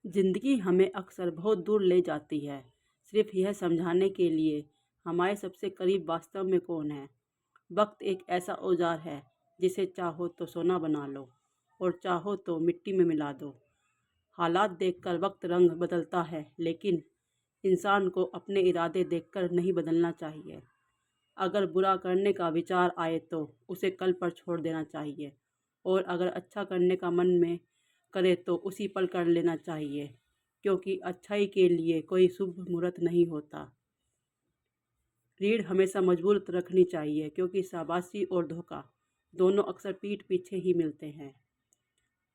जिंदगी हमें अक्सर बहुत दूर ले जाती है, सिर्फ यह समझाने के लिए हमारे सबसे करीब वास्तव में कौन है। वक्त एक ऐसा औजार है जिसे चाहो तो सोना बना लो और चाहो तो मिट्टी में मिला दो। हालात देखकर वक्त रंग बदलता है, लेकिन इंसान को अपने इरादे देखकर नहीं बदलना चाहिए। अगर बुरा करने का विचार आए तो उसे कल पर छोड़ देना चाहिए, और अगर अच्छा करने का मन में करे तो उसी पल कर लेना चाहिए, क्योंकि अच्छाई के लिए कोई शुभ मुहूर्त नहीं होता। रीढ़ हमेशा मजबूत रखनी चाहिए, क्योंकि शाबाशी और धोखा दोनों अक्सर पीठ पीछे ही मिलते हैं।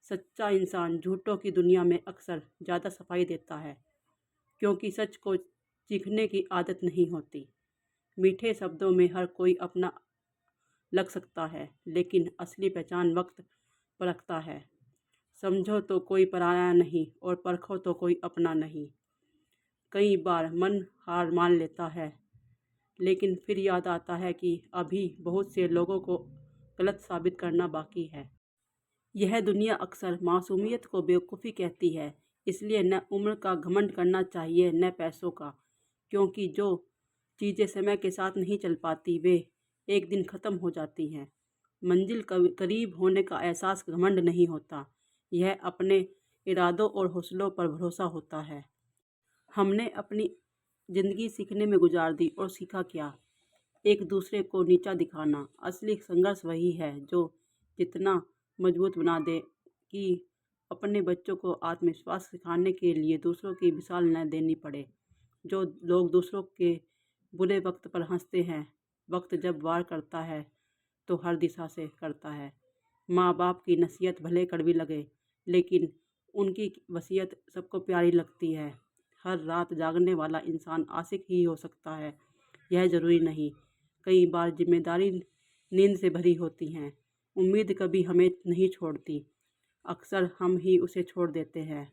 सच्चा इंसान झूठों की दुनिया में अक्सर ज़्यादा सफाई देता है, क्योंकि सच को चीखने की आदत नहीं होती। मीठे शब्दों में हर कोई अपना लग सकता है, लेकिन असली पहचान वक्त परखता है। समझो तो कोई पराया नहीं और परखो तो कोई अपना नहीं। कई बार मन हार मान लेता है, लेकिन फिर याद आता है कि अभी बहुत से लोगों को गलत साबित करना बाकी है। यह दुनिया अक्सर मासूमियत को बेवकूफ़ी कहती है, इसलिए न उम्र का घमंड करना चाहिए न पैसों का, क्योंकि जो चीज़ें समय के साथ नहीं चल पाती वे एक दिन ख़त्म हो जाती हैं। मंजिल करीब होने का एहसास घमंड नहीं होता, यह अपने इरादों और हौसलों पर भरोसा होता है। हमने अपनी ज़िंदगी सीखने में गुजार दी, और सीखा क्या? एक दूसरे को नीचा दिखाना। असली संघर्ष वही है जो जितना मजबूत बना दे कि अपने बच्चों को आत्मविश्वास सिखाने के लिए दूसरों की मिसाल न देनी पड़े। जो लोग दूसरों के बुरे वक्त पर हंसते हैं, वक्त जब वार करता है तो हर दिशा से करता है। माँ बाप की नसीहत भले कड़वी लगे, लेकिन उनकी वसीयत सबको प्यारी लगती है। हर रात जागने वाला इंसान आशिक ही हो सकता है, यह ज़रूरी नहीं। कई बार जिम्मेदारी नींद से भरी होती हैं। उम्मीद कभी हमें नहीं छोड़ती, अक्सर हम ही उसे छोड़ देते हैं।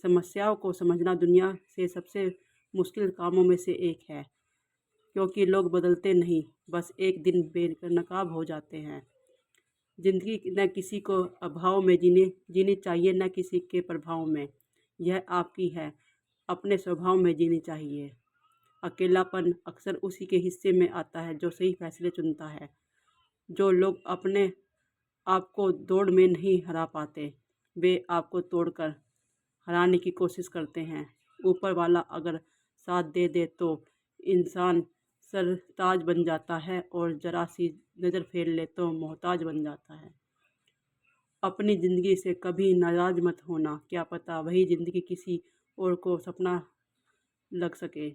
समस्याओं को समझना दुनिया से सबसे मुश्किल कामों में से एक है, क्योंकि लोग बदलते नहीं, बस एक दिन बेनकाब हो जाते हैं। जिंदगी न किसी को अभाव में जीनी चाहिए, न किसी के प्रभाव में। यह आपकी है, अपने स्वभाव में जीनी चाहिए। अकेलापन अक्सर उसी के हिस्से में आता है जो सही फैसले चुनता है। जो लोग अपने आप को दौड़ में नहीं हरा पाते, वे आपको तोड़कर हराने की कोशिश करते हैं। ऊपर वाला अगर साथ दे दे तो इंसान सरताज बन जाता है, और जरा सी नज़र फेर ले तो मोहताज बन जाता है। अपनी ज़िंदगी से कभी नाराज मत होना, क्या पता वही ज़िंदगी किसी और को सपना लग सके।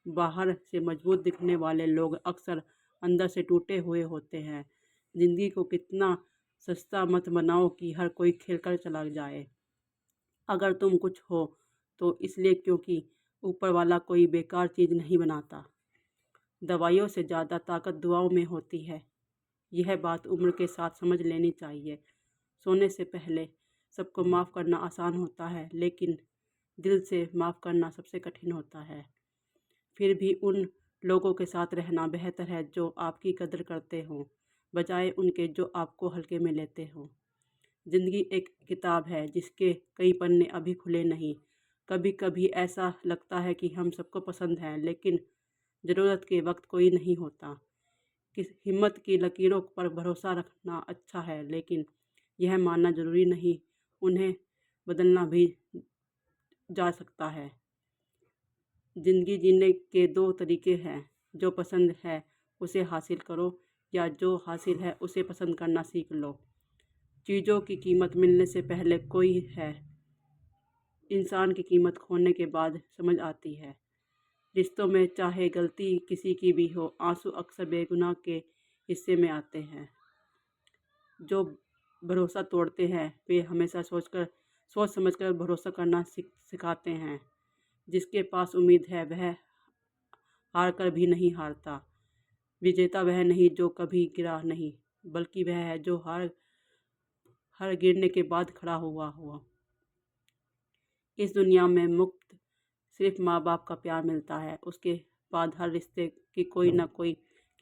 बाहर से मजबूत दिखने वाले लोग अक्सर अंदर से टूटे हुए होते हैं। ज़िंदगी को कितना सस्ता मत बनाओ कि हर कोई खेल कर चला जाए। अगर तुम कुछ हो तो इसलिए क्योंकि ऊपर वाला कोई बेकार चीज़ नहीं बनाता। दवाइयों से ज़्यादा ताकत दुआओं में होती है। यह बात उम्र के साथ समझ लेनी चाहिए। सोने से पहले सबको माफ़ करना आसान होता है, लेकिन दिल से माफ़ करना सबसे कठिन होता है। फिर भी उन लोगों के साथ रहना बेहतर है जो आपकी कदर करते हों, बजाय उनके जो आपको हल्के में लेते हों। ज़िंदगी एक किताब है जिसके कई पन्ने अभी खुले नहीं। कभी कभी ऐसा लगता है कि हम सबको पसंद हैं, लेकिन ज़रूरत के वक्त कोई नहीं होता। किस हिम्मत की लकीरों पर भरोसा रखना अच्छा है, लेकिन यह मानना ज़रूरी नहीं उन्हें बदलना भी जा सकता है। ज़िंदगी जीने के दो तरीके हैं, जो पसंद है उसे हासिल करो, या जो हासिल है उसे पसंद करना सीख लो। चीज़ों की कीमत मिलने से पहले कोई है, इंसान की कीमत खोने के बाद समझ आती है। रिश्तों में चाहे गलती किसी की भी हो, आंसू अक्सर बेगुनाह के हिस्से में आते हैं। जो भरोसा तोड़ते हैं वे हमेशा सोच समझकर भरोसा करना सिखाते हैं। जिसके पास उम्मीद है वह हार कर भी नहीं हारता। विजेता वह नहीं जो कभी गिरा नहीं, बल्कि वह है जो हर गिरने के बाद खड़ा हुआ हुआ। इस दुनिया में मुफ्त सिर्फ माँ बाप का प्यार मिलता है, उसके बाद हर रिश्ते की कोई ना कोई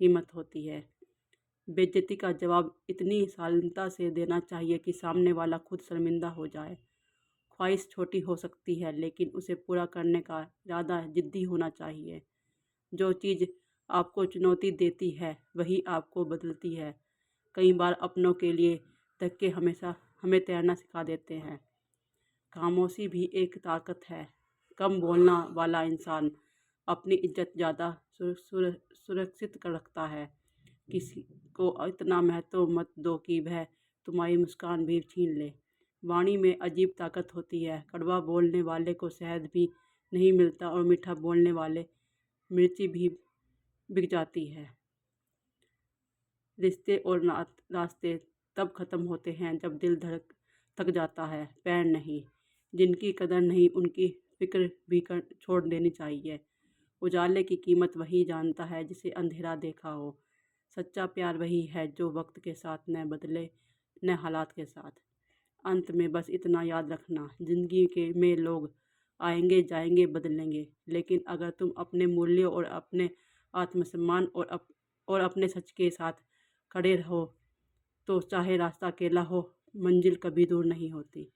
कीमत होती है। बेइज्जती का जवाब इतनी शालीनता से देना चाहिए कि सामने वाला खुद शर्मिंदा हो जाए। ख्वाहिश छोटी हो सकती है, लेकिन उसे पूरा करने का इरादा जिद्दी होना चाहिए। जो चीज़ आपको चुनौती देती है वही आपको बदलती है। कई बार अपनों के लिए धक्के हमेशा हमें तैरना सिखा देते हैं। खामोशी भी एक ताकत है। कम बोलना वाला इंसान अपनी इज्जत ज़्यादा सुरक्षित कर रखता है। किसी को इतना महत्व मत दो कि वह तुम्हारी मुस्कान भी छीन ले। वाणी में अजीब ताकत होती है। कड़वा बोलने वाले को शहद भी नहीं मिलता और मीठा बोलने वाले मिर्ची भी बिक जाती है। रिश्ते और रास्ते तब खत्म होते हैं जब दिल थक जाता है, पैर नहीं। जिनकी कदर नहीं उनकी फिक्र भी छोड़ देनी चाहिए। उजाले की कीमत वही जानता है जिसे अंधेरा देखा हो। सच्चा प्यार वही है जो वक्त के साथ न बदले न हालात के साथ। अंत में बस इतना याद रखना, जिंदगी के में लोग आएंगे जाएंगे बदलेंगे, लेकिन अगर तुम अपने मूल्यों और अपने आत्मसम्मान और अपने सच के साथ खड़े रहो तो चाहे रास्ता अकेला हो, मंजिल कभी दूर नहीं होती।